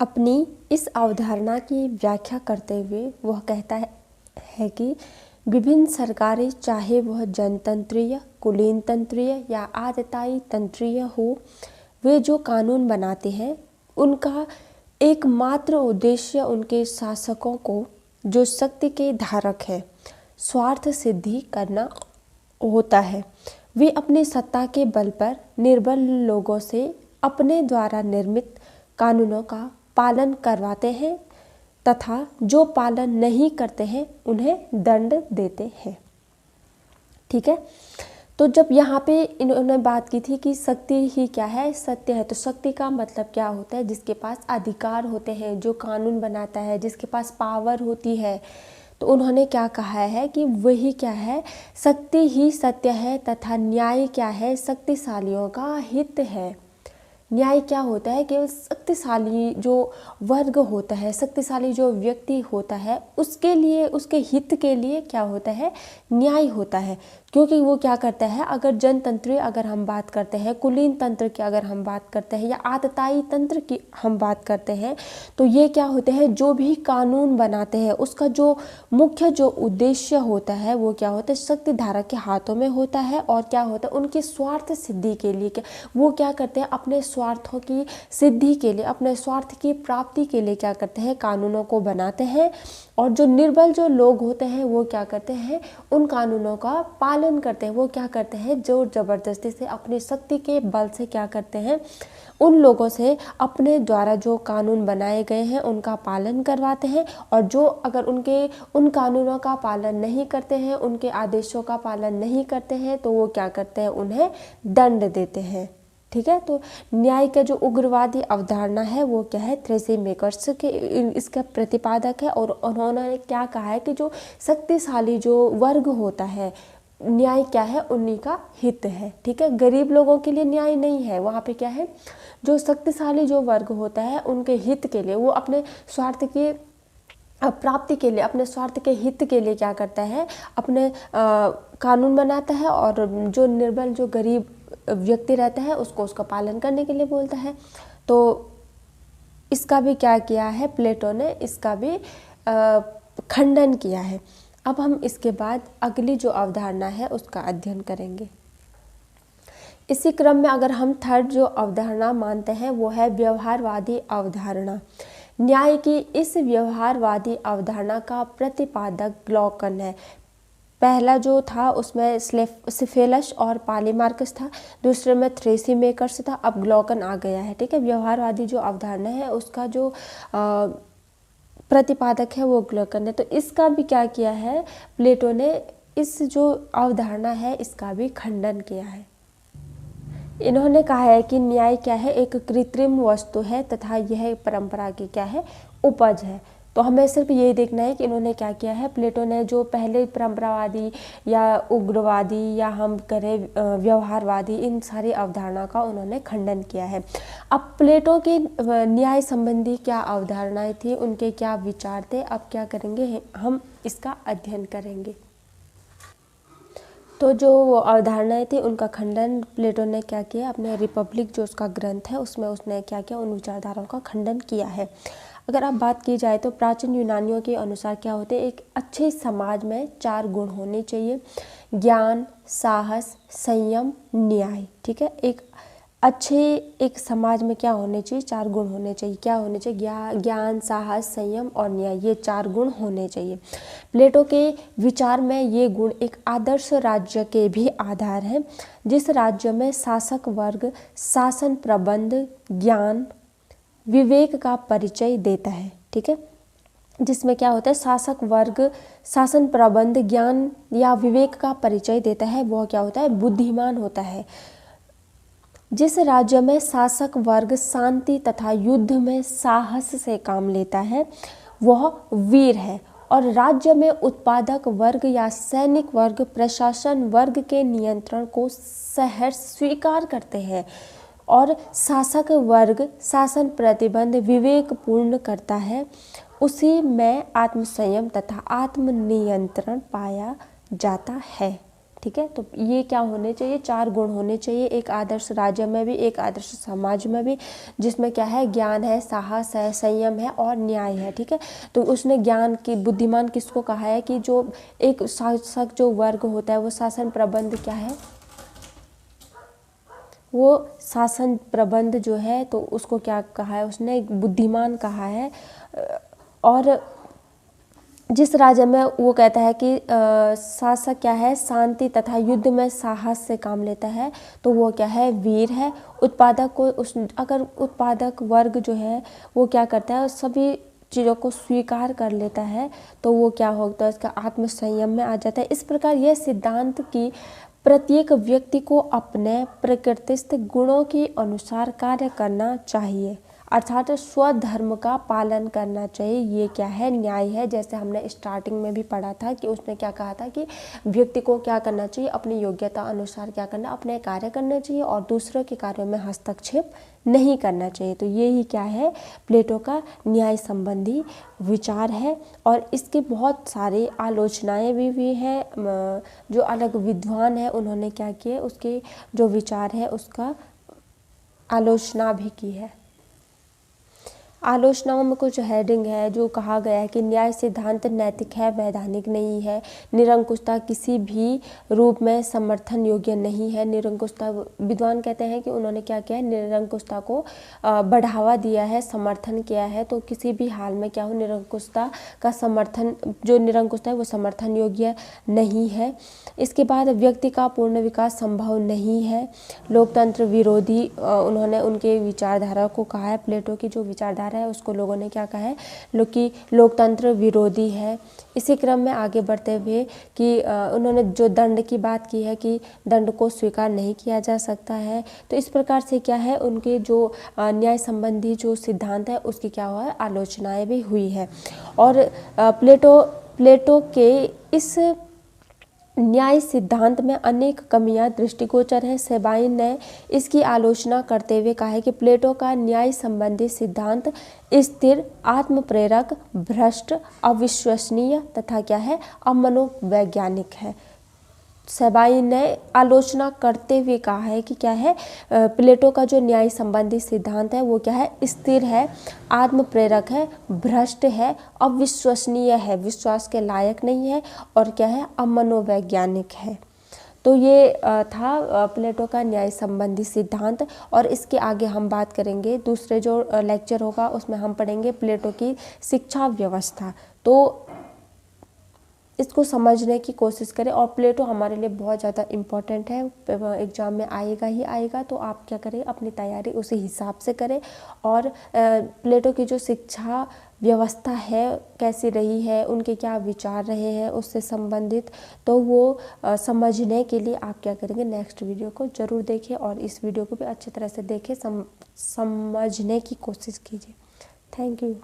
अपनी इस अवधारणा की व्याख्या करते हुए वह कहता है कि विभिन्न सरकारें, चाहे वह जनतंत्रीय, कुलीन तंत्रीय या आतताई तंत्रीय हो, वे जो कानून बनाते हैं उनका एकमात्र उद्देश्य उनके शासकों को, जो शक्ति के धारक है, स्वार्थ सिद्धि करना होता है। वे अपनी सत्ता के बल पर निर्बल लोगों से अपने द्वारा निर्मित कानूनों का पालन करवाते हैं तथा जो पालन नहीं करते हैं उन्हें दंड देते हैं। ठीक है, तो जब यहाँ पे इन्होंने बात की थी कि शक्ति ही क्या है, सत्य है, तो शक्ति का मतलब क्या होता है? जिसके पास अधिकार होते हैं, जो कानून बनाता है, जिसके पास पावर होती है। तो उन्होंने क्या कहा है कि वही क्या है, शक्ति ही सत्य है तथा न्याय क्या है, शक्तिशालियों का हित है। न्याय क्या होता है? केवल शक्तिशाली जो वर्ग होता है, शक्तिशाली जो व्यक्ति होता है, उसके लिए, उसके हित के लिए क्या होता है? न्याय होता है। क्योंकि वो क्या करता है, अगर जनतंत्र अगर हम बात करते हैं, कुलीन तंत्र की अगर हम बात करते हैं या आतताई तंत्र की हम बात करते हैं, तो ये क्या होते हैं, जो भी कानून बनाते हैं उसका जो मुख्य जो उद्देश्य होता है वो क्या होता है, शक्ति धारक के हाथों में होता है। और क्या होता है, उनकी स्वार्थ सिद्धि के लिए वो क्या करते हैं, अपने स्वार्थों की सिद्धि के लिए, अपने स्वार्थ की प्राप्ति के लिए क्या करते हैं, कानूनों को बनाते हैं। और जो निर्बल जो लोग होते हैं वो क्या करते हैं, उन कानूनों का पालन करते हैं। वो क्या करते हैं, जोर जबरदस्ती से अपनी शक्ति के बल से क्या करते हैं, उन लोगों से अपने द्वारा जो कानून बनाए गए हैं उनका पालन करवाते हैं। और जो अगर उनके उन कानूनों का पालन नहीं करते हैं, उनके आदेशों का पालन नहीं करते हैं, तो वो क्या करते हैं, उन्हें दंड देते हैं। ठीक है, तो न्याय का जो उग्रवादी अवधारणा है वो क्या है, थ्रेसी मेकर्स के इसका प्रतिपादक है। और उन्होंने क्या कहा है कि जो शक्तिशाली जो वर्ग होता है, न्याय क्या है, उन्हीं का हित है। ठीक है, गरीब लोगों के लिए न्याय नहीं है, वहाँ पे क्या है, जो शक्तिशाली जो वर्ग होता है उनके हित के लिए, वो अपने स्वार्थ की प्राप्ति के लिए, अपने स्वार्थ के हित के लिए क्या करता है, अपने कानून बनाता है। और जो निर्बल जो गरीब व्यक्ति रहता है उसको उसका पालन करने के लिए बोलता है। तो इसका भी क्या किया है, प्लेटो ने इसका भी खंडन किया है। अब हम इसके बाद अगली जो अवधारणा है उसका अध्ययन करेंगे। इसी क्रम में अगर हम थर्ड जो अवधारणा मानते हैं वो है व्यवहारवादी अवधारणा। न्याय की इस व्यवहारवादी अवधारणा का प्रतिपादक ग्लॉकन है। पहला जो था उसमें सिफेलस और पॉलीमार्कस था, दूसरे में थ्रेसी मेकर्स था, अब ग्लॉकन आ गया है। ठीक है, व्यवहारवादी जो अवधारणा है उसका जो प्रतिपादक है वो ग्लॉकन है। तो इसका भी क्या किया है, प्लेटो ने इस जो अवधारणा है इसका भी खंडन किया है। इन्होंने कहा है कि न्याय क्या है, एक कृत्रिम वस्तु है तथा यह परंपरा की क्या है, उपज है। तो हमें सिर्फ ये देखना है कि इन्होंने क्या किया है, प्लेटो ने जो पहले परंपरावादी या उग्रवादी या हम करें व्यवहारवादी, इन सारी अवधारणा का उन्होंने खंडन किया है। अब प्लेटो की न्याय संबंधी क्या अवधारणाएं थी, उनके क्या विचार थे, अब क्या करेंगे, हम इसका अध्ययन करेंगे। तो जो अवधारणाएं थी उनका खंडन प्लेटो ने क्या किया, अपने रिपब्लिक जो उसका ग्रंथ है उसमें उसने क्या किया, उन विचारधाराओं का खंडन किया है। अगर आप बात की जाए तो प्राचीन यूनानियों के अनुसार क्या होते हैं, एक अच्छे समाज में 4 गुण होने चाहिए, ज्ञान, साहस, संयम, न्याय। ठीक है, एक समाज में क्या होने चाहिए, 4 गुण होने चाहिए। क्या होने चाहिए, ज्ञान, साहस, संयम और न्याय, ये 4 गुण होने चाहिए। प्लेटो के विचार में ये गुण एक आदर्श राज्य के भी आधार हैं, जिस राज्य में शासक वर्ग शासन प्रबंध, ज्ञान, विवेक का परिचय देता है। ठीक है, जिसमें क्या होता है, शासक वर्ग शासन प्रबंध, ज्ञान या विवेक का परिचय देता है, वह क्या होता है, बुद्धिमान होता है। जिस राज्य में शासक वर्ग शांति तथा युद्ध में साहस से काम लेता है वह वीर है। और राज्य में उत्पादक वर्ग या सैनिक वर्ग प्रशासन वर्ग के नियंत्रण को सहर्ष स्वीकार करते हैं और शासक वर्ग शासन प्रतिबंध विवेक पूर्ण करता है, उसी में आत्मसंयम तथा आत्मनियंत्रण पाया जाता है। ठीक है। तो ये क्या होने चाहिए, 4 गुण होने चाहिए एक आदर्श राज्य में भी, एक आदर्श समाज में भी, जिसमें क्या है, ज्ञान है, साहस है, संयम है और न्याय है। ठीक है। तो उसने ज्ञान की, बुद्धिमान किसको कहा है कि जो एक शासक जो वर्ग होता है वो शासन प्रबंध क्या है, वो शासन प्रबंध जो है तो उसको क्या कहा है, उसने एक बुद्धिमान कहा है। और जिस राज्य में वो कहता है कि शासक क्या है, शांति तथा युद्ध में साहस से काम लेता है, तो वो क्या है, वीर है। उत्पादक को अगर उत्पादक वर्ग जो है वो क्या करता है, सभी चीज़ों को स्वीकार कर लेता है, तो वो क्या होता है, इसका आत्मसंयम में आ जाता है। इस प्रकार यह सिद्धांत की प्रत्येक व्यक्ति को अपने प्रकृतिस्थ गुणों के अनुसार कार्य करना चाहिए, अर्थात स्वधर्म का पालन करना चाहिए। ये क्या है, न्याय है। जैसे हमने स्टार्टिंग में भी पढ़ा था कि उसने क्या कहा था कि व्यक्ति को क्या करना चाहिए, अपनी योग्यता अनुसार क्या करना, अपने कार्य करना चाहिए और दूसरों के कार्यों में हस्तक्षेप नहीं करना चाहिए। तो ये ही क्या है, प्लेटो का न्याय संबंधी विचार है। और इसकी बहुत सारी आलोचनाएं भी हुई हैं, जो अलग विद्वान हैं उन्होंने क्या किए, उसके जो विचार है उसका आलोचना भी की है। आलोचनाओं में कुछ हेडिंग है जो कहा गया है कि न्याय सिद्धांत नैतिक है, वैधानिक नहीं है, निरंकुशता किसी भी रूप में समर्थन योग्य नहीं है। निरंकुशता, विद्वान कहते हैं कि उन्होंने क्या किया है, निरंकुशता को बढ़ावा दिया है, समर्थन किया है। तो किसी भी हाल में क्या हो, निरंकुशता का समर्थन, जो निरंकुशता है वो समर्थन योग्य नहीं है। इसके बाद व्यक्ति का पूर्ण विकास संभव नहीं है। लोकतंत्र विरोधी, उन्होंने उनके विचारधारा को कहा है, प्लेटो की जो विचारधारा है उसको लोगों ने क्या कहा है, कि लोकतंत्र विरोधी है। इसी क्रम में आगे बढ़ते हुए कि उन्होंने जो दंड की बात की है कि दंड को स्वीकार नहीं किया जा सकता है। तो इस प्रकार से क्या है, उनके जो न्याय संबंधी जो सिद्धांत है उसकी क्या हुआ है, आलोचनाएं भी हुई है। और प्लेटो के इस न्याय सिद्धांत में अनेक कमियां दृष्टिगोचर हैं। सेबाइन ने इसकी आलोचना करते हुए कहा है कि प्लेटो का न्याय संबंधी सिद्धांत स्थिर, आत्मप्रेरक, भ्रष्ट, अविश्वसनीय तथा क्या है, अमनोवैज्ञानिक है। सेबाइन ने आलोचना करते हुए कहा है कि क्या है, प्लेटो का जो न्याय संबंधी सिद्धांत है वो क्या है, स्थिर है, आत्मप्रेरक है, भ्रष्ट है, अविश्वसनीय है, विश्वास के लायक नहीं है और क्या है, अमनोवैज्ञानिक है। तो ये था प्लेटो का न्याय संबंधी सिद्धांत। और इसके आगे हम बात करेंगे, दूसरे जो लेक्चर होगा उसमें हम पढ़ेंगे प्लेटो की शिक्षा व्यवस्था। तो इसको समझने की कोशिश करें। और प्लेटो हमारे लिए बहुत ज़्यादा इम्पॉर्टेंट है, एग्ज़ाम में आएगा ही आएगा। तो आप क्या करें, अपनी तैयारी उसी हिसाब से करें। और प्लेटो की जो शिक्षा व्यवस्था है कैसी रही है, उनके क्या विचार रहे हैं उससे संबंधित, तो वो समझने के लिए आप क्या करेंगे, नेक्स्ट वीडियो को ज़रूर देखें और इस वीडियो को भी अच्छी तरह से देखें, समझने की कोशिश कीजिए। Thank you.